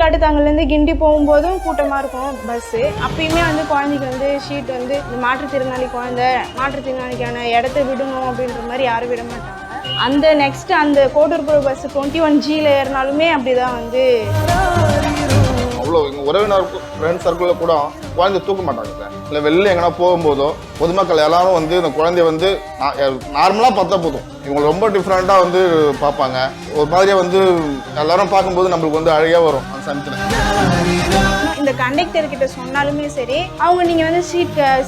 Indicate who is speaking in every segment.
Speaker 1: காட்டுத்தாங்கலேருந்து கிண்டி போகும்போதும் கூட்டமாக இருக்கும் பஸ்ஸு. அப்பயுமே வந்து குழந்தைக்கு வந்து ஷீட் வந்து மாற்றுத்திறனாளி குழந்தை, மாற்றுத்திறனாளிக்கான இடத்த விடணும் அப்படின்ற மாதிரி யாரும் விட மாட்டாங்க. அந்த நெக்ஸ்ட் அந்த கோட்டூர்புரம் பஸ் 21Gல ஏறினாலுமே அப்படிதான் வந்து
Speaker 2: அவ்வளோ எங்கள் உறவினர் ஃப்ரெண்ட் சர்க்கிளில் கூட குழந்தைய தூக்க மாட்டாங்க சார். இல்லை வெளில எங்கன்னா போகும்போதோ பொதுமக்கள் எல்லாரும் வந்து இந்த குழந்தைய வந்து நார்மலாக பார்த்தா போதும், இவங்க ரொம்ப டிஃப்ரெண்ட்டாக வந்து பார்ப்பாங்க. ஒரு மாதிரியாக வந்து எல்லாரும் பார்க்கும்போது நம்மளுக்கு வந்து அழகாக வரும் அந்த சமயத்தில்.
Speaker 1: இந்த கண்டக்டர் கிட்ட சொன்னாலுமே சரி, அவங்க நீங்கள் வந்து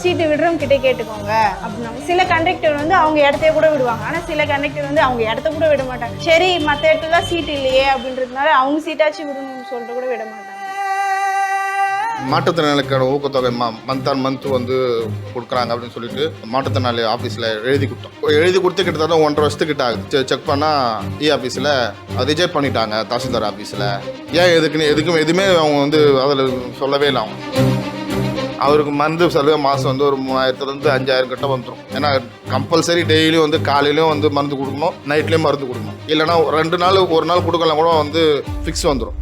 Speaker 1: சீட்டு விடுறவங்க கிட்டே கேட்டுக்கோங்க அப்படின்னாங்க. சில கண்டக்டர் வந்து அவங்க இடத்தையே கூட விடுவாங்க, ஆனால் சில கண்டக்டர் வந்து அவங்க இடத்த கூட விட மாட்டாங்க. சரி மற்ற இடத்துல தான் சீட் இல்லையே அப்படின்றதுனால அவங்க சீட்டாச்சும் விடணும்னு சொல்லிட்டு கூட விட மாட்டாங்க.
Speaker 2: மாற்றுத்திறனாளிக்கான ஊக்கத்தொகை மந்த் ஆன் மந்த் வந்து கொடுக்குறாங்க அப்படின்னு சொல்லிட்டு மாற்றுத்திறனாளி ஆஃபீஸில் எழுதி கொடுத்து கிட்டத்தட்ட 1.5 வருஷத்துக்கிட்ட ஆகுது. செக் பண்ணால் ஆஃபீஸில் ரிஜெக்ட் பண்ணிட்டாங்க, தாசில்தார் ஆஃபீஸில். ஏன் எதுவுமே அவங்க வந்து அதில் சொல்லவே இல்லை. அவருக்கு மருந்து செலவு மாதம் வந்து ஒரு 3000லேருந்து 5000 கிட்ட வந்துடும். ஏன்னா கம்பல்சரி டெய்லியும் வந்து காலையிலையும் வந்து மருந்து கொடுக்கணும், நைட்லேயும் மருந்து கொடுக்கணும். இல்லைனா 2 நாள் ஒரு நாள் கொடுக்கலாம் கூட வந்து ஃபிக்ஸ் வந்துடும்.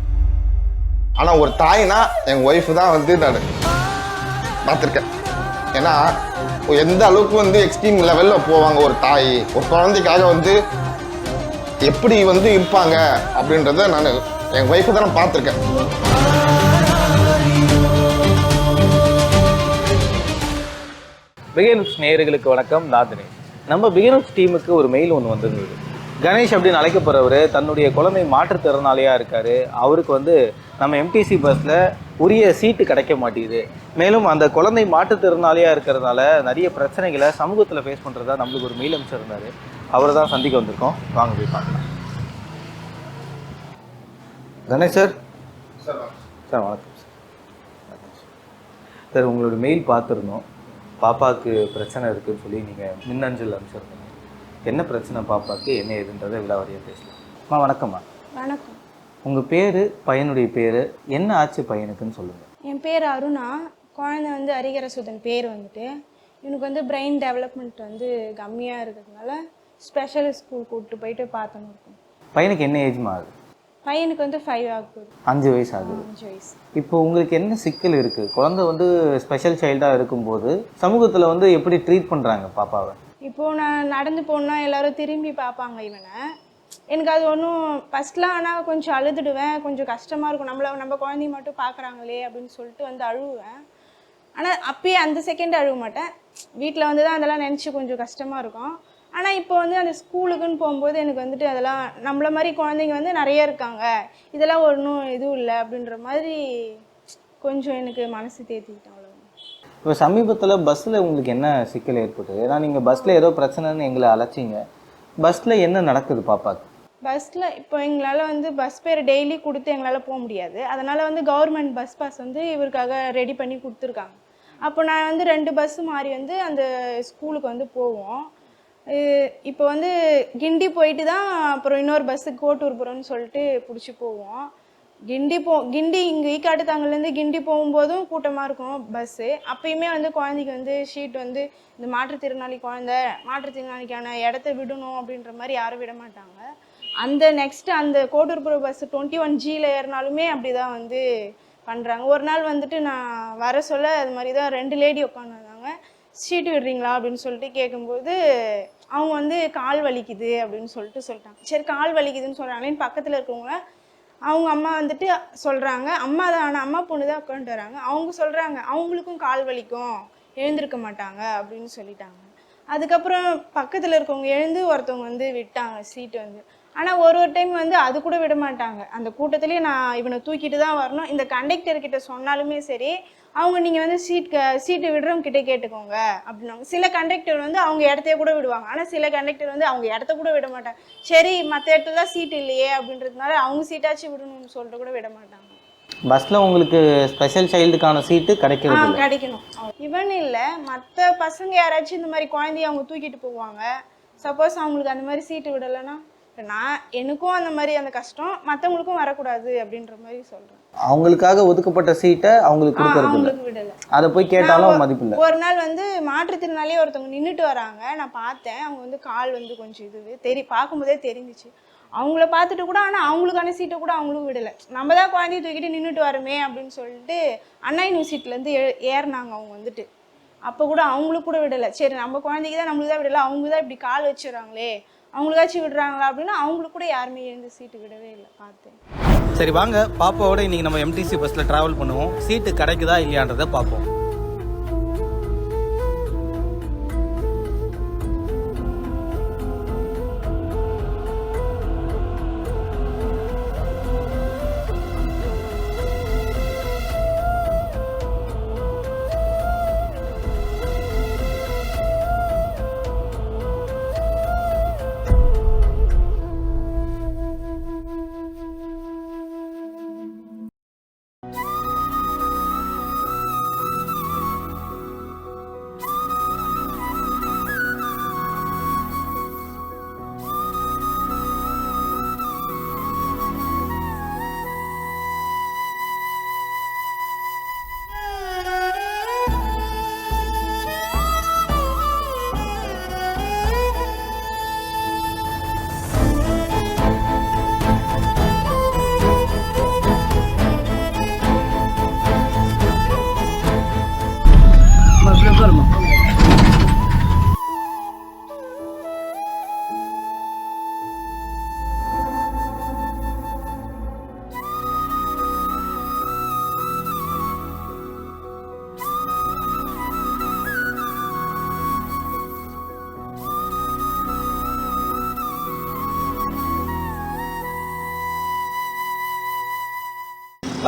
Speaker 2: ஆனால் ஒரு தாய்னா எங்கள் ஒய்ஃபு தான் வந்து நான் பார்த்துருக்கேன். ஏன்னா எந்த அளவுக்கு வந்து எக்ஸ்ட்ரீம் லெவலில் போவாங்க ஒரு தாய், ஒரு குழந்தைக்காக வந்து எப்படி வந்து இருப்பாங்க அப்படின்றத நான் எங்கள் ஒய்ஃபு தான் நான் பார்த்துருக்கேன்.
Speaker 3: பிகினர்ஸ் நேயர்களுக்கு வணக்கம். நான் தினேஷ். நம்ம பிகினர்ஸ் டீமுக்கு ஒரு மெயில் ஒன்று வந்திருந்தது. கணேஷ் அப்படின்னு அழைக்கப்படுறவர் தன்னுடைய குழந்தை மாற்றுத்திறனாளியாக இருக்கார். அவருக்கு வந்து நம்ம எம்டிசி பஸ்ஸில் உரிய சீட்டு கிடைக்க மாட்டேங்குது. மேலும் அந்த குழந்தை மாற்றுத்திறனாளியாக இருக்கிறதுனால நிறைய பிரச்சனைகளை சமூகத்தில் ஃபேஸ் பண்ணுறதா நம்மளுக்கு ஒரு மெயில் அனுப்பிச்சிருந்தார். அவரை தான் சந்திக்க வந்திருக்கோம். வாங்க போய் பார்க்கலாம். கணேஷ் சார். சார் வணக்கம் சார். உங்களோட மெயில் பார்த்துருந்தோம். பாப்பாவுக்கு பிரச்சனை இருக்குதுன்னு சொல்லி நீங்கள் மின்னஞ்சல் அனுப்பிச்சிருந்தீங்க. என்ன பிரச்சனை பாப்பாவுக்கு, என்ன ஏதுன்றதை விலாவரியாக பேசலாம்மா. வணக்கம்மா.
Speaker 1: வணக்கம்.
Speaker 3: உங்கள் பேர், பையனுடைய பேர், என்ன ஆச்சு பையனுக்குன்னு சொல்லுங்கள்.
Speaker 1: என் பேர் அருணா. குழந்தை வந்து ஹரிகரசுதன் பேர் வந்துட்டு. இவனுக்கு வந்து பிரெயின் டெவலப்மெண்ட் வந்து கம்மியாக இருக்கிறதுனால ஸ்பெஷல் ஸ்கூல் கூப்பிட்டு போயிட்டு பார்த்தோன்னு இருக்கும்.
Speaker 3: பையனுக்கு என்ன ஏஜ்மா ஆகுது?
Speaker 1: பையனுக்கு வந்து 5 ஆகுது.
Speaker 3: 5 வயசு ஆகுது.
Speaker 1: 5 வயசு. இப்போ
Speaker 3: உங்களுக்கு என்ன சிக்கல் இருக்குது? குழந்தை வந்து ஸ்பெஷல் சைல்டாக இருக்கும்போது சமூகத்தில் வந்து எப்படி ட்ரீட் பண்ணுறாங்க பாப்பாவை?
Speaker 1: இப்போது நான் நடந்து போனால் எல்லோரும் திரும்பி பார்ப்பாங்க இவனை. எனக்கு அது ஒன்றும் ஃபஸ்ட்லாம் ஆனால் கொஞ்சம் அழுதுடுவேன், கொஞ்சம் கஷ்டமாக இருக்கும். நம்ம குழந்தைய மட்டும் பார்க்குறாங்களே அப்படின்னு சொல்லிட்டு வந்து அழுவேன். ஆனால் அப்பயே அந்த செகண்ட் அழுவ மாட்டேன். வீட்டில் வந்து தான் அதெல்லாம் நினச்சி கொஞ்சம் கஷ்டமாக இருக்கும். ஆனால் இப்போ வந்து அந்த ஸ்கூலுக்குன்னு போகும்போது எனக்கு வந்துட்டு அதெல்லாம் நம்மள மாதிரி குழந்தைங்க வந்து நிறைய இருக்காங்க, இதெல்லாம் ஒன்றும் இதுவும் இல்லை அப்படின்ற மாதிரி கொஞ்சம் எனக்கு மனசு தேத்திக்கிட்டேன். அவ்வளோ.
Speaker 3: இப்போ சமீபத்தில் பஸ்ஸில் உங்களுக்கு என்ன சிக்கல் ஏற்பட்டது? ஏன்னா நீங்கள் பஸ்ஸில் ஏதோ பிரச்சனைன்னு எங்களை அழைச்சிங்க. பஸ்ஸில் என்ன நடக்குது பாப்பாக்கு?
Speaker 1: பஸ்ஸில் இப்போ எங்களால் வந்து பஸ் பேர் டெய்லி கொடுத்து எங்களால் போக முடியாது. அதனால் வந்து கவர்மெண்ட் பஸ் பாஸ் வந்து இவருக்காக ரெடி பண்ணி கொடுத்துருக்காங்க. அப்போ நான் வந்து 2 பஸ்ஸு மாறி வந்து அந்த ஸ்கூலுக்கு வந்து போவோம். இப்போ வந்து கிண்டி போயிட்டு தான் அப்புறம் இன்னொரு பஸ்ஸுக்கு கோட்டூர்புரம்னு சொல்லிட்டு பிடிச்சி போவோம். கிண்டி இங்கே ஈக்காட்டுத்தாங்கலேருந்து கிண்டி போகும்போதும் கூட்டமாக இருக்கும் பஸ்ஸு. அப்பயுமே வந்து குழந்தைக்கு வந்து ஷீட் வந்து இந்த மாற்றுத்திறனாளி குழந்தை, மாற்றுத்திறனாளிக்கான இடத்த விடணும் அப்படின்ற மாதிரி யாரும் விட மாட்டாங்க. அந்த நெக்ஸ்ட்டு அந்த கோட்டூர்புரம் பஸ் 21Gல ஏறினாலுமே அப்படி தான் வந்து பண்ணுறாங்க. ஒரு நாள் வந்துட்டு நான் வர சொல்ல அது மாதிரி தான் 2 லேடி உட்காந்துருந்தாங்க. ஷீட்டு விடுறீங்களா அப்படின்னு சொல்லிட்டு கேட்கும்போது அவங்க வந்து கால் வலிக்குது அப்படின்னு சொல்லிட்டாங்க. சரி கால் வலிக்குதுன்னு சொல்கிறாங்களேன்னு பக்கத்தில் இருக்கவங்கள அவங்க அம்மா வந்துட்டு சொல்கிறாங்க. அம்மா தான், ஆனால் அம்மா பொண்ணு தான் உட்காந்துட்டு வராங்க. அவங்க சொல்கிறாங்க அவங்களுக்கும் கால் வலிக்கும், எழுந்திருக்க மாட்டாங்க அப்படின்னு சொல்லிட்டாங்க. அதுக்கப்புறம் பக்கத்தில் இருக்கவங்க எழுந்து ஒருத்தவங்க வந்து விட்டாங்க சீட்டு வந்து. ஆனால் ஒரு டைம் வந்து அது கூட விட மாட்டாங்க. அந்த கூட்டத்துலேயே நான் இவனை தூக்கிட்டு தான் வரணும். இந்த கண்டக்டர்கிட்ட சொன்னாலுமே சரி, அவங்க நீங்கள் வந்து சீட்டு விடுறவங்க கிட்டே கேட்டுக்கோங்க அப்படின்னாங்க. சில கண்டக்டர் வந்து அவங்க இடத்தையே கூட விடுவாங்க, ஆனால் சில கண்டக்டர் வந்து அவங்க இடத்த கூட விட மாட்டாங்க. சரி மற்ற இடத்துல தான் சீட் இல்லையே அப்படின்றதுனால அவங்க சீட்டாச்சும் விடணும்னு சொல்லிட்டு கூட விட மாட்டாங்க.
Speaker 3: பஸ்ஸில் உங்களுக்கு ஸ்பெஷல் சைல்டுக்கான சீட்டு
Speaker 1: கிடைக்கணும். இவன் இல்லை, மற்ற பசங்க யாராச்சும் இந்த மாதிரி குழந்தைய அவங்க தூக்கிட்டு போவாங்க. சப்போஸ் அவங்களுக்கு அந்த மாதிரி சீட்டு விடலைன்னா எனக்கும் அந்த மாதிரி அந்த கஷ்டம் மற்றவங்களுக்கும் வரக்கூடாது அப்படின்ற மாதிரி சொல்கிறேன்.
Speaker 3: அவங்களுக்காக ஒதுக்கப்பட்ட சீட்டை அவங்களுக்கு
Speaker 1: விடலை.
Speaker 3: அதை போய் கேட்டாலும் மதிப்பில்லை.
Speaker 1: ஒரு நாள் வந்து மாற்றுத்திறனாலே ஒருத்தவங்க நின்றுட்டு வராங்க. நான் பார்த்தேன். அவங்க வந்து கால் வந்து கொஞ்சம் பார்க்கும்போதே தெரிஞ்சிச்சு. அவங்கள பார்த்துட்டு கூட ஆனால் அவங்களுக்கான சீட்டை கூட அவங்களும் விடலை. நம்ம தான் குழந்தைய தூக்கிட்டு நின்றுட்டு வரமே அப்படின்னு சொல்லிட்டு அண்ணா யூனிவர்சிட்டிலேருந்து ஏறினாங்க அவங்க வந்துட்டு. அப்போ கூட அவங்களுக்கு கூட விடலை. சரி நம்ம குழந்தைக்கு தான் நம்மளுக்கு தான் விடலை, அவங்க தான் இப்படி கால் வச்சுறாங்களே அவங்களுக்காச்சும் விடுறாங்களா அப்படின்னா அவங்களுக்கு கூட யாருமே எழுந்து சீட்டு விடவே இல்லை. பார்த்தேன்.
Speaker 3: சரி வாங்க, பாப்பாவோட இன்னைக்கு நம்ம எம்டிசி பஸ்ஸில் ட்ராவல் பண்ணுவோம். சீட்டு கிடைக்குதா இல்லையான்றதை பார்ப்போம்.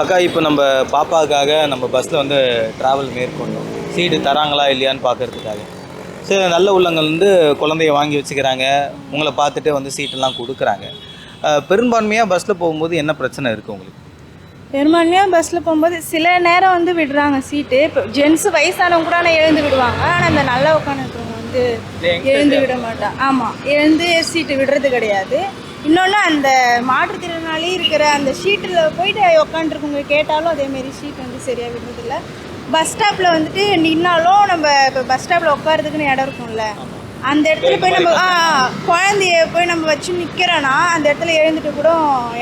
Speaker 3: அக்கா, இப்போ நம்ம பாப்பாவுக்காக நம்ம பஸ்ஸில் வந்து ட்ராவல் மேற்கொண்டோம். சீட்டு தராங்களா இல்லையான்னு பார்க்கறதுக்காக. சரி, நல்ல உள்ளங்கள் வந்து குழந்தைய வாங்கி வச்சுக்கிறாங்க, உங்களை பார்த்துட்டு வந்து சீட்டெல்லாம் கொடுக்குறாங்க. பெரும்பான்மையாக பஸ்ஸில் போகும்போது என்ன பிரச்சனை இருக்குது உங்களுக்கு?
Speaker 1: பெரும்பான்மையாக பஸ்ஸில் போகும்போது சில நேரம் வந்து விடுறாங்க சீட்டு. இப்போ ஜென்ஸு வயசானவங்க கூட ஆனால் எழுந்து விடுவாங்க. ஆனால் இந்த நல்லா உட்காந்துருக்கவங்க வந்து எழுந்து விட மாட்டாங்க. ஆமாம், எழுந்து சீட்டு விடுறது கிடையாது. இன்னொன்று அந்த மாற்றுத்திறனாளி இருக்கிற அந்த ஷீட்டில் போயிட்டு உட்காந்துருக்கவங்க கேட்டாலும் அதேமாரி ஷீட் வந்து சரியாக விடுறதில்ல. பஸ் ஸ்டாப்பில் வந்துட்டு நின்னாலும் நம்ம இப்போ பஸ் ஸ்டாப்பில் உட்காரதுக்குன்னு இடம் இருக்கும்ல, அந்த இடத்துல போய் நம்ம குழந்தைய போய் நம்ம வச்சு நிற்கிறோன்னா அந்த இடத்துல எழுந்துட்டு கூட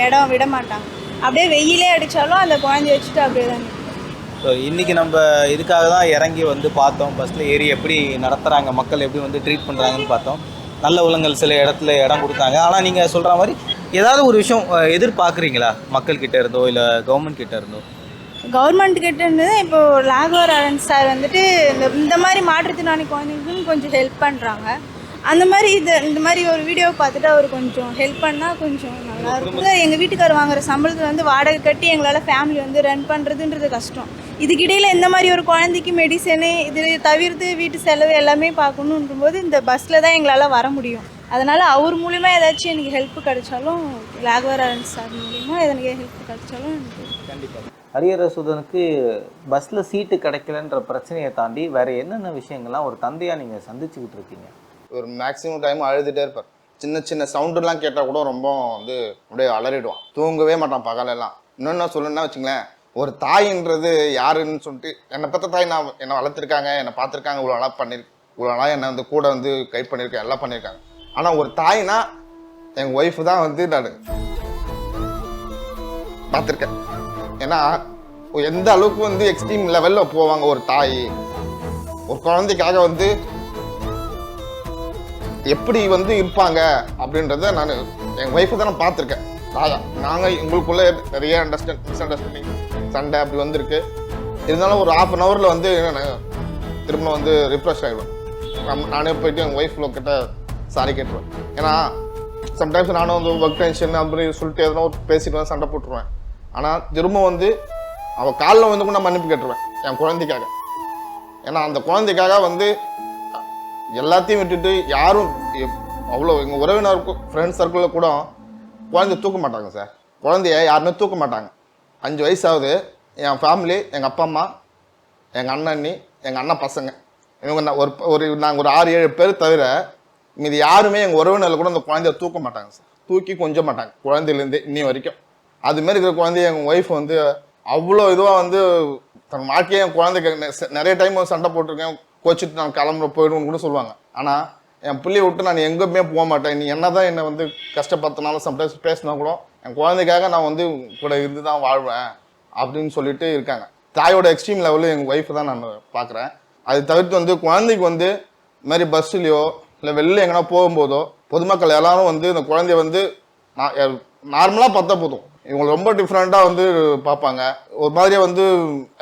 Speaker 1: இடம் விட மாட்டாங்க. அப்படியே வெயிலே அடித்தாலும் அந்த குழந்தைய வச்சுட்டு அப்படியே தான் நிற்கும்.
Speaker 3: ஸோ இன்றைக்கி நம்ம இதுக்காக தான் இறங்கி வந்து பார்த்தோம். பஸ்ஸில் ஏறி எப்படி நடத்துகிறாங்க, மக்கள் எப்படி வந்து ட்ரீட் பண்ணுறாங்கன்னு பார்த்தோம். நல்ல உள்ளங்கள் சில இடத்துல இடம் கொடுத்தாங்க. ஆனால் நீங்கள் சொல்கிற மாதிரி ஏதாவது ஒரு விஷயம் எதிர்பார்க்குறீங்களா மக்கள்கிட்ட இருந்தோ இல்லை கவர்மெண்ட் கிட்ட இருந்தோ?
Speaker 1: கவர்மெண்ட் கிட்ட இருந்து இப்போ ராகவராஜன் சார் வந்துட்டு இந்த மாதிரி மாற்றுத்திறனாளி குழந்தைங்களுக்கும் கொஞ்சம் ஹெல்ப் பண்ணுறாங்க. அந்த மாதிரி இந்த மாதிரி ஒரு வீடியோ பார்த்துட்டு அவர் கொஞ்சம் ஹெல்ப் பண்ணால் கொஞ்சம் நல்லா இருக்கும். எங்கள் வீட்டுக்கார் வாங்குற சம்பளத்தில் வந்து வாடகை கட்டி எங்களால் ஃபேமிலி வந்து ரன் பண்ணுறதுன்றது கஷ்டம். இதுக்கிடையில் இந்த மாதிரி ஒரு குழந்தைக்கு மெடிசனு இது தவிர்த்து வீட்டு செலவு எல்லாமே பார்க்கணுன்றபோது இந்த பஸ்ஸில் தான் எங்களால் வர முடியும். அதனால் அவர் மூலிமா ஏதாச்சும் எனக்கு ஹெல்ப் கிடைச்சாலும், ராகவராஜன் சார் மூலிமா எனக்கு ஹெல்ப் கிடைச்சாலும் எனக்கு
Speaker 3: கண்டிப்பாக. ஹரிஹரசுதனுக்கு பஸ்ஸில் சீட்டு கிடைக்கலன்ற பிரச்சனையை தாண்டி வேறு என்னென்ன விஷயங்கள்லாம் ஒரு தந்தையாக நீங்கள் சந்திச்சுக்கிட்டு இருக்கீங்க?
Speaker 2: ஒரு மேக்ஸிமம் டைம் அழுதுகிட்டே இருப்பார். சின்ன சின்ன சவுண்டுலாம் கேட்டால் கூட ரொம்ப வந்து அப்படியே அலறிடுவான். தூங்கவே மாட்டான் பகலெல்லாம். இன்னொன்று சொல்லணும்னா வச்சுங்களேன், ஒரு தாயின்றது யாருன்னு சொல்லிட்டு என்னை பற்ற தாய் என்னை வளர்த்துருக்காங்க, என்னை பார்த்துருக்காங்க, இவ்வளோ நாளாக இவ்வளோ நாளாக என்னை வந்து கூட வந்து கைட் பண்ணியிருக்கேன், எல்லாம் பண்ணியிருக்காங்க. ஆனால் ஒரு தாய்னா எங்கள் ஒய்ஃபு தான் வந்து நான் பார்த்துருக்கேன். ஏன்னா எந்த அளவுக்கு வந்து எக்ஸ்ட்ரீம் லெவலில் போவாங்க ஒரு தாய். ஒரு குழந்தைக்காக வந்து எப்படி வந்து இருப்பாங்க அப்படின்றத நான் எங்கள் ஒய்ஃபை தான் நான் பார்த்துருக்கேன். நாங்கள் எங்களுக்குள்ளே நிறைய மிஸ் அண்டர்ஸ்டாண்டிங் சண்டை அப்படி வந்திருக்கு. இருந்தாலும் ஒரு 1/2 hourல வந்து திரும்ப வந்து ரிஃப்ரெஷ் ஆகிடுவேன். நானே போயிட்டு எங்கள் ஒய்ஃப் கிட்ட சாரி கேட்டுருவேன். ஏன்னா சம்டைம்ஸ் நானும் வந்து ஒர்க் டென்ஷன் அப்படி சொல்லிட்டு எதனா ஒரு பேசிட்டு சண்டை போட்டுருவேன். ஆனால் திரும்ப வந்து அவள் காலில் வந்து கூட நான் மன்னிப்பு கேட்டுருவேன் என் குழந்தைக்காக. ஏன்னா அந்த குழந்தைக்காக வந்து எல்லாத்தையும் விட்டுட்டு யாரும் அவ்வளோ எங்கள் உறவினருக்கும் ஃப்ரெண்ட்ஸ் சர்க்கிளில் கூட குழந்தைய தூக்க மாட்டாங்க சார். குழந்தைய யாருமே தூக்க மாட்டாங்க. 5 வயசாகுது. என் ஃபேமிலி, எங்கள் அப்பா அம்மா, எங்கள் அண்ணி, எங்கள் அண்ணன் பசங்க, இவங்க நாங்கள் ஒரு 6-7 பேர் தவிர மீது யாருமே எங்கள் உறவினரில் கூட அந்த குழந்தைய தூக்க மாட்டாங்க சார். தூக்கி கொஞ்சம் மாட்டாங்க குழந்தையிலேருந்து இன்னி வரைக்கும். அதுமாரி இருக்கிற குழந்தைய எங்கள் ஒய்ஃப் வந்து அவ்வளோ இதுவாக வந்து தன் வாழ்க்கையை என் குழந்தைக்கு நிறைய டைம் சண்டை போட்டிருக்கேன், கோச்சிட்டு நான் கிளம்புற போயிடுவோன்னு கூட சொல்லுவாங்க. ஆனால் என் பிள்ளையை விட்டு நான் எங்கேயுமே போக மாட்டேன். நீ என்ன தான் என்னை வந்து கஷ்டப்படுத்தினாலும் சம்டைம்ஸ் பேசினா கூட என் குழந்தைக்காக நான் வந்து கூட இருந்து தான் வாழ்வேன் அப்படின்னு சொல்லிட்டு இருக்காங்க. தாயோட எக்ஸ்ட்ரீம் லெவலில் எங்கள் ஒய்ஃபை தான் நான் பார்க்குறேன். அது தவிர்த்து வந்து குழந்தைக்கு வந்து இந்த மாதிரி பஸ்ஸுலையோ இல்லை வெளில எங்கன்னா போகும்போதோ பொதுமக்கள் எல்லாரும் வந்து இந்த குழந்தைய வந்து நார்மலாக பார்த்தா போதும், இவங்களை ரொம்ப டிஃப்ரெண்ட்டாக வந்து பார்ப்பாங்க. ஒரு மாதிரியாக வந்து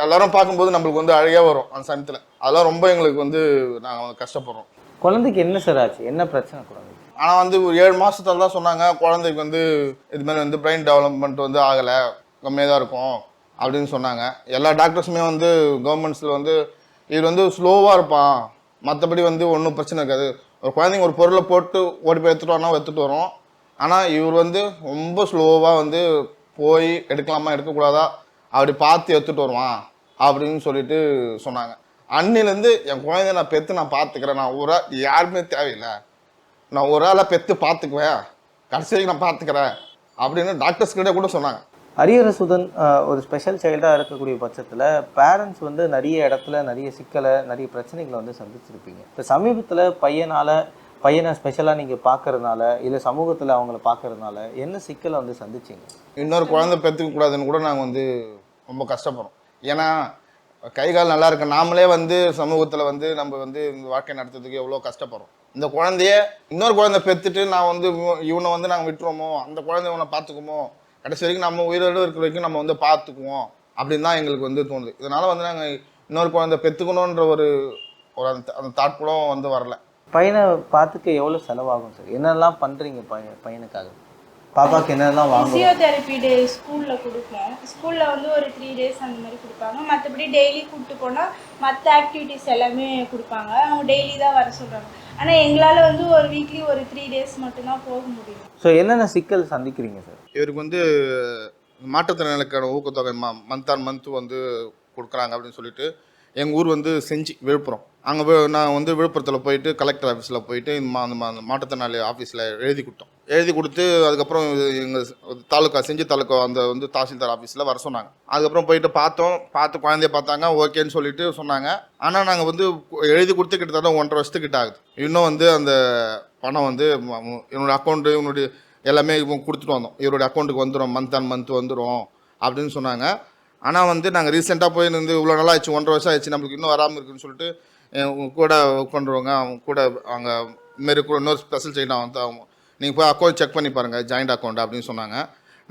Speaker 2: எல்லாரும் பார்க்கும்போது நம்மளுக்கு வந்து அழகாக வரும் அந்த சமயத்தில். அதெல்லாம் ரொம்ப எங்களுக்கு வந்து நாங்கள் கஷ்டப்படுறோம்.
Speaker 3: குழந்தைக்கு என்ன சார் ஆச்சு, என்ன பிரச்சனை குழந்தைக்கு?
Speaker 2: ஆனால் வந்து ஒரு 7 மாதத்துல தான் சொன்னாங்க குழந்தைக்கு வந்து இது மாதிரி வந்து பிரெயின் டெவலப்மெண்ட் வந்து ஆகலை, கம்மியாக தான் இருக்கும் அப்படின்னு சொன்னாங்க. எல்லா டாக்டர்ஸுமே வந்து கவர்மெண்ட்ஸில் வந்து இவர் வந்து ஸ்லோவாக இருப்பான், மற்றபடி வந்து ஒன்றும் பிரச்சனை இருக்காது. ஒரு குழந்தைங்க ஒரு பொருளை போட்டு ஓடி போய் எடுத்துகிட்டு வரோம். ஆனால் இவர் வந்து ரொம்ப ஸ்லோவாக வந்து போய் எடுக்கலாமா எடுக்கக்கூடாதா அப்படி பார்த்து எடுத்துகிட்டு வருவான் அப்படின்னு சொல்லிட்டு சொன்னாங்க. அன்னிலேருந்து என் குழந்தைய நான் பெற்று நான் பார்த்துக்கிறேன், நான் ஒரு ஆள் யாருமே தேவையில்லை, நான் ஒரு ஆளாக பெற்று பார்த்துக்குவேன், கடைசி வரைக்கும் நான் பார்த்துக்கிறேன் அப்படின்னு டாக்டர்ஸ் கிட்ட கூட சொன்னாங்க.
Speaker 3: ஹரிஹரசுதன் ஒரு ஸ்பெஷல் சைல்டாக இருக்கக்கூடிய பட்சத்தில் பேரண்ட்ஸ் வந்து நிறைய இடத்துல நிறைய சிக்கலை நிறைய பிரச்சனைகளை வந்து சந்திச்சிருப்பீங்க. இப்போ சமீபத்தில் பையனை ஸ்பெஷலாக நீங்கள் பார்க்கறதுனால இல்லை சமூகத்தில் அவங்கள பார்க்கறதுனால என்ன சிக்கலை வந்து சந்திச்சிங்க?
Speaker 2: இன்னொரு குழந்தை பெற்றுக்க கூடாதுன்னு கூட நாங்கள் வந்து ரொம்ப கஷ்டப்படுறோம். ஏன்னா கை கால் நல்லா இருக்கு, நாமளே வந்து சமூகத்தில் வந்து நம்ம வந்து இந்த வாழ்க்கை நடத்துறதுக்கு எவ்வளோ கஷ்டப்படுறோம். இந்த குழந்தைய இன்னொரு குழந்தை பெற்றுட்டு நான் வந்து இவனை வந்து நாங்கள் விட்டுருவோமோ, அந்த குழந்தை இவனை பார்த்துக்குமோ, கடைசி வரைக்கும் நம்ம உயிரோடு இருக்கிற வரைக்கும் நம்ம வந்து பார்த்துக்குவோம் அப்படின்னு தான் எங்களுக்கு வந்து தோணுது. இதனால் வந்து நாங்கள் இன்னொரு குழந்தை பெற்றுக்கணுன்ற ஒரு அந்த தாட் கூட வந்து வரல.
Speaker 3: பையனை பார்த்துக்க எவ்வளோ செலவாகும் சார்? என்னெல்லாம் பண்ணுறீங்க பையனுக்காக? பாப்பாவுக்கு என்னெல்லாம் வாங்க?
Speaker 1: ஃபிசியோதெரப்பி டே ஸ்கூலில் கொடுப்போம். ஸ்கூலில் வந்து ஒரு 3 டேஸ் அந்த மாதிரி கொடுப்பாங்க. மற்றபடி டெய்லி கூப்பிட்டு போனால் மற்ற ஆக்டிவிட்டீஸ் எல்லாமே கொடுப்பாங்க. அவங்க டெய்லி தான் வர சொல்கிறாங்க. ஆனால் எங்களால் வந்து ஒரு வீக்லி ஒரு 3 டேஸ் மட்டும்தான் போக முடியும்.
Speaker 3: ஸோ என்னென்ன சிக்கல் சந்திக்கிறீங்க சார்?
Speaker 2: இவருக்கு வந்து மாற்றுத்திறனாளிக்கான ஊக்கத்தொகை மந்த் வந்து கொடுக்குறாங்க அப்படின்னு சொல்லிட்டு எங்கள் ஊர் வந்து செஞ்சி விழுப்புரம், அங்கே நான் வந்து விழுப்புரத்தில் போயிட்டு கலெக்டர் ஆஃபீஸில் போயிட்டு அந்த மாற்றுத்திறனாளி ஆஃபீஸில் எழுதி கொடுத்து அதுக்கப்புறம் எங்கள் செஞ்சி தாலுக்கா அந்த வந்து தாசில்தார் ஆஃபீஸில் வர சொன்னாங்க. அதுக்கப்புறம் போயிட்டு பார்த்து குழந்தைய பார்த்தாங்க, ஓகேன்னு சொல்லிட்டு சொன்னாங்க. ஆனால் நாங்கள் வந்து எழுதி கொடுத்து கிட்டத்தட்ட 1.5 வருஷத்துக்கிட்ட ஆகுது. இன்னும் வந்து அந்த பணம் வந்து என்னோடய அக்கௌண்ட்டு இவனுடைய எல்லாமே கொடுத்துட்டு வந்தோம், இவருடைய அக்கௌண்ட்டுக்கு வந்துடும், மந்த் வந்துடும் அப்படின்னு சொன்னாங்க. ஆனால் வந்து நாங்கள் ரீசெண்டாக போய் வந்து இவ்வளோ நாள் ஆயிடுச்சு, 1.5 வருஷம் ஆயிடுச்சு, நம்மளுக்கு இன்னும் வராமல் இருக்குன்னு சொல்லிட்டு உங்கள் கூட ஒர்க் பண்ணுறவங்க அவங்க கூட அங்கே இதுமாரி கூட இன்னொரு ஸ்பெஷல் சைடாக வந்து அவங்க நீங்கள் போய் அக்கௌண்ட் செக் பண்ணி பாருங்கள், ஜாயிண்ட் அக்கௌண்ட் அப்படின்னு சொன்னாங்க.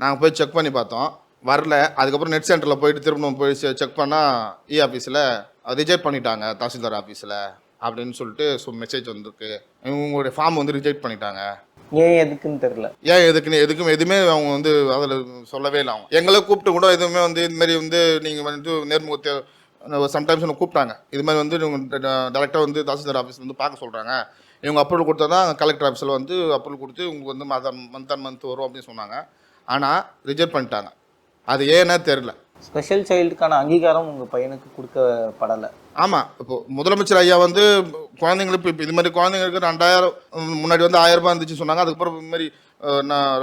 Speaker 2: நாங்கள் போய் செக் பண்ணி பார்த்தோம், வரல. அதுக்கப்புறம் நெட் சென்டரில் போயிட்டு திரும்ப போய் செக் பண்ணால் ஆஃபீஸில் ரிஜெக்ட் பண்ணிட்டாங்க, தாசில்தார் ஆஃபீஸில் அப்படின்னு சொல்லிட்டு மெசேஜ் வந்திருக்கு. உங்களுடைய ஃபார்ம் வந்து ரிஜெக்ட் பண்ணிட்டாங்க.
Speaker 3: ஏன் எதுக்குன்னு தெரியல.
Speaker 2: ஏன் எதுக்குன்னு எதுவுமே அவங்க வந்து அதில் சொல்லவே இல்லை. அவங்க எங்களை கூப்பிட்டு கூட எதுவுமே வந்து இதுமாரி வந்து நீங்கள் வந்து நேர்முகத்தை சம்டைம்ஸ் ஒன்று கூப்பிட்டாங்க, இது மாதிரி வந்து டேரெக்டாக வந்து தாசில்தார் ஆஃபீஸ் வந்து பார்க்க சொல்கிறாங்க, இவங்க அப்ரூவல் கொடுத்தா தான் கலெக்டர் ஆஃபீஸில் வந்து அப்ரூவல் கொடுத்து உங்களுக்கு வந்து மந்த் வரும் அப்படின்னு சொன்னாங்க. ஆனால் ரிஜெக்ட் பண்ணிட்டாங்க. அது ஏன்னா தெரில.
Speaker 3: ஸ்பெஷல் சைல்டுக்கான அங்கீகாரம் உங்கள் பையனுக்கு கொடுக்கப்படலை.
Speaker 2: ஆமாம், இப்போது முதலமைச்சர் ஐயா வந்து குழந்தைங்களுக்கு இப்போ இது மாதிரி குழந்தைங்களுக்கு 2000 முன்னாடி வந்து 1000 ரூபாய் இருந்துச்சு சொன்னாங்க. அதுக்கப்புறம் இது மாதிரி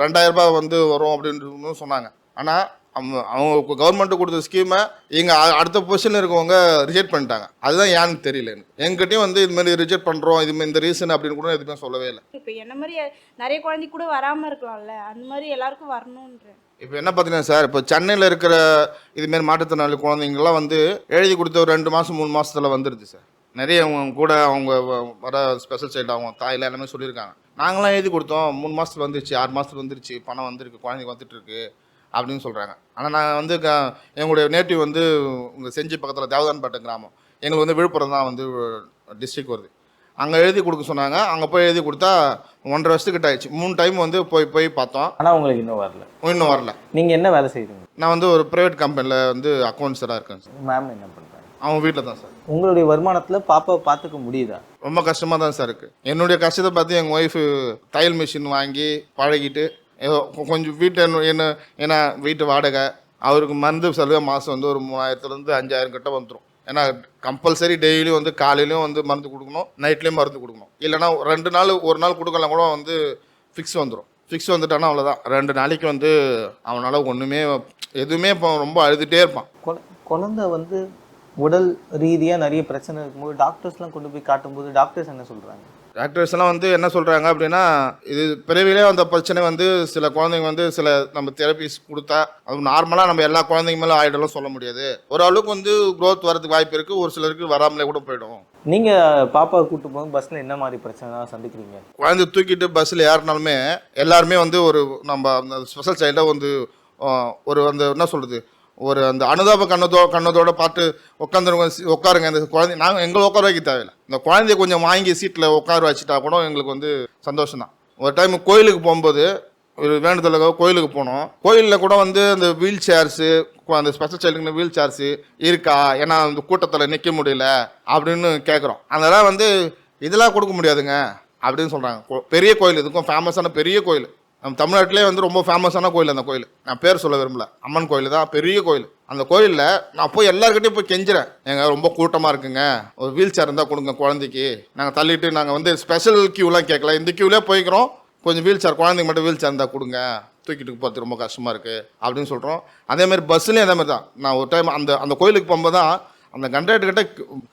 Speaker 2: 2000 ரூபாய் வந்து வரும் அப்படின்னு சொன்னாங்க. ஆனால் அவங்க கவர்மெண்ட்டு கொடுத்த ஸ்கீமை எங்கள் அடுத்த பொசிஷனில் இருக்கவங்க ரிஜெக்ட் பண்ணிட்டாங்க. அதுதான் ஏன்னு தெரியல எனக்கு. எங்கிட்டையும் வந்து இது மாதிரி ரிஜெக்ட் பண்ணுறோம், இது இந்த ரீசன் அப்படின்னு கூட எதுவுமே சொல்லவே இல்லை.
Speaker 1: இப்போ என்ன மாதிரி நிறைய குழந்தைக்கு கூட வராமல் இருக்கலாம்ல, அந்த மாதிரி எல்லாருக்கும் வரணுன்ற.
Speaker 2: இப்போ என்ன பார்த்தீங்கன்னா சார், இப்போ சென்னையில் இருக்கிற இதுமாரி மாற்றுத்திறனாளி குழந்தைங்களாம் வந்து எழுதி கொடுத்த ஒரு 2 மாதம் 3 மாதத்தில் வந்துடுது சார். நிறைய அவங்க கூட அவங்க வர ஸ்பெஷல் சைல்டு அவங்க தாயில் எல்லாமே சொல்லியிருக்காங்க, நாங்களாம் எழுதி கொடுத்தோம் 3 மாதத்தில் வந்துருச்சு, 6 மாதத்தில் வந்துருச்சு, பணம் வந்துருக்கு, குழந்தைங்க வந்துட்டு இருக்கு அப்படின்னு சொல்கிறாங்க. ஆனால் நான் வந்து எங்களுடைய நேட்டிவ் வந்து உங்கள் செஞ்சி பக்கத்தில் தேவதான்பேட்டை கிராமம், எங்களுக்கு வந்து விழுப்புரம் தான் வந்து டிஸ்ட்ரிக் வருது. அங்கே எழுதி கொடுக்க சொன்னாங்க. அங்கே போய் எழுதி கொடுத்தா 1.5 வருஷத்துக்கிட்ட ஆயிடுச்சு. 3 டைம் வந்து போய் பார்த்தோம்.
Speaker 3: ஆனால் உங்களுக்கு இன்னும் வரல. நீங்கள் என்ன வேலை செய்கிறீங்க?
Speaker 2: நான் வந்து ஒரு ப்ரைவேட் கம்பெனியில் வந்து அக்கௌண்ட்ஸராக இருக்கேன் சார்.
Speaker 3: மேம் என்ன பண்ணுறாங்க?
Speaker 2: அவங்க வீட்டில் தான் சார்.
Speaker 3: உங்களுடைய வருமானத்தில் பாப்பாவை பார்த்துக்க முடியுதா?
Speaker 2: ரொம்ப கஷ்டமாக தான் சார் இருக்குது. என்னுடைய கஷ்டத்தை பார்த்து எங்கள் ஒய்ஃபு தையல் மிஷின் வாங்கி பழகிட்டு கொஞ்சம் ஏன்னா வீட்டு வாடகை, அவருக்கு மருந்து செலவு மாதம் வந்து ஒரு 3000 to 5000 கிட்ட வந்துடும். ஏன்னா கம்பல்சரி டெய்லியும் வந்து காலையிலையும் வந்து மருந்து கொடுக்கணும், நைட்லேயும் மருந்து கொடுக்கணும். இல்லைனா 2 நாள் ஒரு நாள் கொடுக்கலாம் கூட வந்து ஃபிக்ஸ் வந்துடும். ஃபிக்ஸ் வந்துட்டானா அவ்வளோதான். 2 நாளைக்கு வந்து அவனால் எதுவுமே இப்போ ரொம்ப அழுதுகிட்டே இருப்பான்.
Speaker 3: குழந்தை வந்து உடல் ரீதியாக நிறைய பிரச்சனை இருக்கும்போது டாக்டர்ஸ்லாம் கொண்டு போய் காட்டும்போது டாக்டர்ஸ் என்ன சொல்கிறாங்க?
Speaker 2: டாக்டர்ஸ் எல்லாம் வந்து என்ன சொல்கிறாங்க அப்படின்னா, இது பிறவிலே வந்த பிரச்சனை வந்து சில குழந்தைங்க வந்து சில நம்ம தெரப்பிஸ் கொடுத்தா அது நார்மலாக நம்ம எல்லா குழந்தைங்க மேலே ஆயிடலாம் சொல்ல முடியாது. ஓரளவுக்கு வந்து க்ரோத் வரதுக்கு வாய்ப்பு இருக்குது, ஒரு சிலருக்கு வராமலே கூட போயிடும்.
Speaker 3: நீங்கள் பாப்பாவை கூட்டு போது பஸ்ஸில் என்ன மாதிரி பிரச்சனை சந்திக்கிறீங்க?
Speaker 2: குழந்தை தூக்கிட்டு பஸ்ஸில் ஏறினாலுமே எல்லாருமே வந்து ஒரு நம்ம அந்த ஸ்பெஷல் சைல்டாக வந்து ஒரு அந்த என்ன சொல்கிறது, ஒரு அந்த அனுதாப கண்ணதோட பார்த்து உட்காருங்க இந்த குழந்தை. நாங்கள் எங்களை உட்கார வைக்க தேவையில்லை, இந்த குழந்தைய கொஞ்சம் வாங்கி சீட்டில் உட்கார வச்சுட்டா கூட எங்களுக்கு வந்து சந்தோஷம் தான். ஒரு டைம் கோயிலுக்கு போகும்போது ஒரு வேண்டுதலுக்காக கோயிலுக்கு போனோம். கோயிலில் கூட வந்து அந்த வீல் சேர்ஸு, அந்த ஸ்பெஷல் சைல்டுக்கு வீல் சேர்ஸு இருக்கா, ஏன்னா அந்த கூட்டத்தில் நிற்க முடியல அப்படின்னு கேட்குறோம். அதெல்லாம் வந்து இதெல்லாம் கொடுக்க முடியாதுங்க அப்படின்னு சொல்கிறாங்க. பெரிய கோயில், இதுக்கும் ஃபேமஸான பெரிய கோயில், நம்ம தமிழ்நாட்டிலே வந்து ரொம்ப ஃபேமஸான கோயில். அந்த கோயில் நான் பேர் சொல்ல விரும்பல, அம்மன் கோயில் தான், பெரிய கோயில். அந்த கோயிலில் நான் போய் எல்லாருக்கிட்டையும் போய் கெஞ்சுறேன், எங்கள் ரொம்ப கூட்டமாக இருக்குங்க, ஒரு வீல் சேர் இருந்தால் கொடுங்க குழந்தைக்கு, நாங்கள் தள்ளிட்டு நாங்கள் வந்து ஸ்பெஷல் கியூலாம் கேட்கல, இந்த கியூலே போய்க்கிறோம், கொஞ்சம் வீல் சேர் குழந்தைங்க மட்டும் வீல் சேர் இருந்தால் கொடுங்க, தூக்கிட்டு போகிறது ரொம்ப கஷ்டமாக இருக்குது அப்படின்னு சொல்கிறோம். அதேமாதிரி பஸ்ஸுலேயும் அதே மாதிரி தான். நான் ஒரு டைம் அந்த கோயிலுக்கு போகும்போது தான் அந்த கண்டக்டர்கிட்ட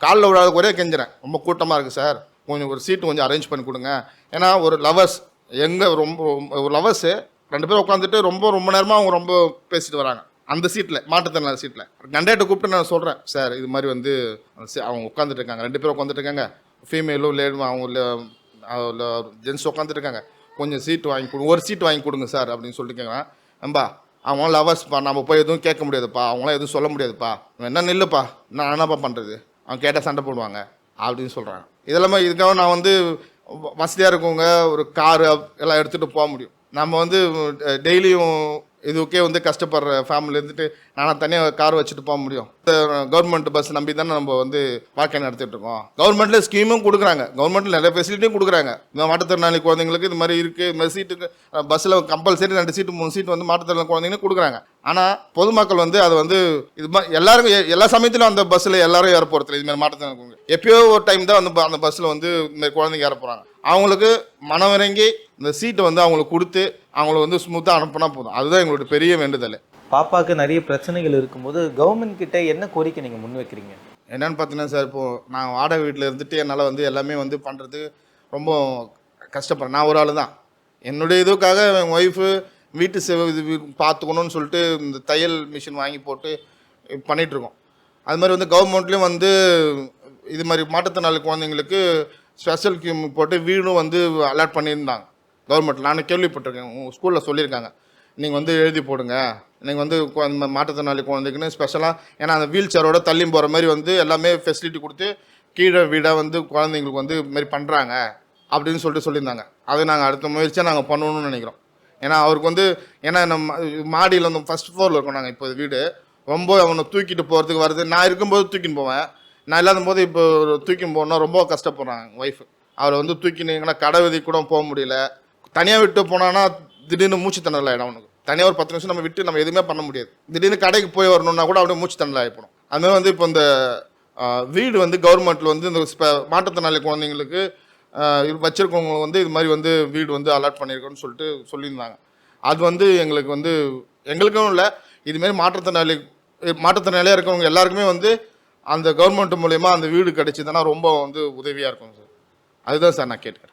Speaker 2: காலில் விழாத ஒரே கெஞ்சுறேன், ரொம்ப கூட்டமாக இருக்குது சார், கொஞ்சம் ஒரு சீட்டு கொஞ்சம் அரேஞ்ச் பண்ணி கொடுங்க. ஏன்னா ஒரு லவர்ஸ் எங்கே ரொம்ப ஒரு லவர்ஸு 2 பேர் உட்காந்துட்டு ரொம்ப நேரமாக அவங்க ரொம்ப பேசிட்டு வராங்க அந்த சீட்டில், மாற்றுத்திறனாளி சீட்டில். கண்டக்டர் கூப்பிட்டு நான் சொல்கிறேன், சார் இது மாதிரி வந்து அவங்க உட்காந்துட்டு இருக்காங்க, 2 பேர் உட்காந்துட்டு இருக்காங்க, ஃபீமேலும் லேடும் அவங்க ஜென்ஸ் உட்காந்துட்டு இருக்காங்க, கொஞ்சம் சீட்டு வாங்கி கொடுங்க, ஒரு சீட்டு வாங்கி கொடுங்க சார் அப்படின்னு சொல்லிட்டு கேட்குறேன். நம்பா அவங்களாம் லவர்ஸ்ப்பா, நம்ம போய் எதுவும் கேட்க முடியாதுப்பா, அவங்களாம் எதுவும் சொல்ல முடியாதுப்பா, என்ன நில்லுப்பா, நான் என்னப்பா பண்ணுறது, அவங்க கேட்டால் சண்டை போடுவாங்க அப்படின்னு சொல்கிறாங்க. இதெல்லாமே இதுக்காக நான் வந்து வசதியாக இருக்கவங்க ஒரு காரு எல்லாம் எடுத்துகிட்டு போக முடியும். நம்ம வந்து டெய்லியும் இதுக்கே வந்து கஷ்டப்படுற ஃபேமிலி இருந்துட்டு நான் தனியாக கார் வச்சுட்டு போக முடியும்? கவர்மெண்ட் பஸ் நம்பி தானே நம்ம வந்து வாழ்க்கை நடத்திட்டு இருக்கோம். கவர்மெண்ட்டில் ஸ்கீமும் கொடுக்குறாங்க, கவர்மெண்ட்டில் நிறைய ஃபெசிலிட்டியும் கொடுக்குறாங்க. இந்த மாற்றுத்திறனாளி குழந்தைங்களுக்கு இது மாதிரி இருக்குது, இது மாதிரி சீட்டுக்கு பஸ்ஸில் கம்பல்சரி 2 சீட்டு 3 சீட்டு வந்து மாற்றுத்திறனாளி குழந்தைங்களுக்கு கொடுக்குறாங்க. ஆனால் பொதுமக்கள் வந்து அதை வந்து இது மாதிரி எல்லாருக்கும் எல்லா சமயத்திலும் அந்த பஸ்ஸில் எல்லாரும் ஏற போகிறது இது மாதிரி மாற்றுத்திறனாளி எப்பயோ ஒரு டைம் தான் வந்து அந்த பஸ்ஸில் வந்து இந்த மாதிரி குழந்தைங்க ஏற போகிறாங்க. அவங்களுக்கு மனமிறங்கி இந்த சீட்டை வந்து அவங்களுக்கு கொடுத்து அவங்கள வந்து ஸ்மூத்தாக அனுப்புனா போதும். அதுதான் எங்களோட பெரிய வேண்டுதல்.
Speaker 3: பாப்பாவுக்கு நிறைய பிரச்சனைகள் இருக்கும்போது கவர்மெண்ட் கிட்ட என்ன கோரிக்கை நீங்கள் முன்வைக்கிறீங்க?
Speaker 2: என்னென்னு பார்த்தீங்கன்னா சார், இப்போது நான் வாடகை வீட்டில் இருந்துட்டு என்னால் வந்து எல்லாமே வந்து பண்ணுறது ரொம்ப கஷ்டப்படுறேன். நான் ஒரு ஆள் தான், என்னுடைய இதுக்காக என் ஒய்ஃபு வீட்டு சேவை இது பார்த்துக்கணுன்னு சொல்லிட்டு இந்த தையல் மிஷின் வாங்கி போட்டு பண்ணிகிட்ருக்கோம். அது மாதிரி வந்து கவர்மெண்ட்லேயும் வந்து இது மாதிரி மாற்றுத்திறனாளி குழந்தைங்களுக்கு ஸ்பெஷல் ஸ்கீம் போட்டு வீடும் வந்து அலாட் பண்ணியிருந்தாங்க கவர்மெண்ட். நான் கேள்விப்பட்டிருக்கேன், உங்கள் ஸ்கூலில் சொல்லியிருக்காங்க, நீங்கள் வந்து எழுதி போடுங்க, நீங்கள் வந்து மாற்றுத்திறனாளி குழந்தைக்குன்னு ஸ்பெஷலாக, ஏன்னா அந்த வீல் சேரோட தள்ளி போகிற மாதிரி வந்து எல்லாமே ஃபெசிலிட்டி கொடுத்து கீழே வீடாக வந்து குழந்தைங்களுக்கு வந்து இதுமாரி பண்ணுறாங்க அப்படின்னு சொல்லியிருந்தாங்க. அதை நாங்கள் அடுத்த முயற்சியாக நாங்கள் பண்ணணும்னு நினைக்கிறோம். ஏன்னா அவருக்கு வந்து ஏன்னா நம்ம மாடியில் வந்து ஃபஸ்ட் ஃப்ளோரில் இருக்கோம் நாங்கள் இப்போ வீடு, ரொம்ப அவனை தூக்கிட்டு போகிறதுக்கு வருது. நான் இருக்கும்போது தூக்கின்னு போவேன், நான் இல்லாத போது இப்போ தூக்கின்னு போகணுன்னா ரொம்ப கஷ்டப்படுறாங்க ஒய்ஃபு. அவரை வந்து தூக்கினீங்கன்னா கடை விதி கூட போக முடியல. தனியாக விட்டு போனான்னா திடீர்னு மூச்சு திணறல் ஆகிடும் அவனுக்கு. தனியாக ஒரு 10 நிமிஷம் நம்ம விட்டு நம்ம எதுவுமே பண்ண முடியாது. திடீர்னு கடைக்கு போய் வரணுன்னா கூட அப்படியே மூச்சு திணறல் ஆகிப்படும். அதுமாதிரி வந்து இப்போ இந்த வீடு வந்து கவர்மெண்ட்டில் வந்து இந்த மாற்றுத்திறனாளி குழந்தைங்களுக்கு வச்சுருக்கவங்க வந்து இது மாதிரி வந்து வீடு வந்து அலாட் பண்ணியிருக்கோன்னு சொல்லிட்டு சொல்லியிருந்தாங்க. அது வந்து எங்களுக்கும் இல்லை, இதுமாரி மாற்றுத்திறனாளியாக இருக்கிறவங்க எல்லாருக்குமே வந்து அந்த கவர்மெண்ட் மூலயமா அந்த வீடு கிடைச்சிதுன்னா ரொம்ப வந்து உதவியாக இருக்கும் சார். அதுதான் சார் நான் கேட்குறேன்.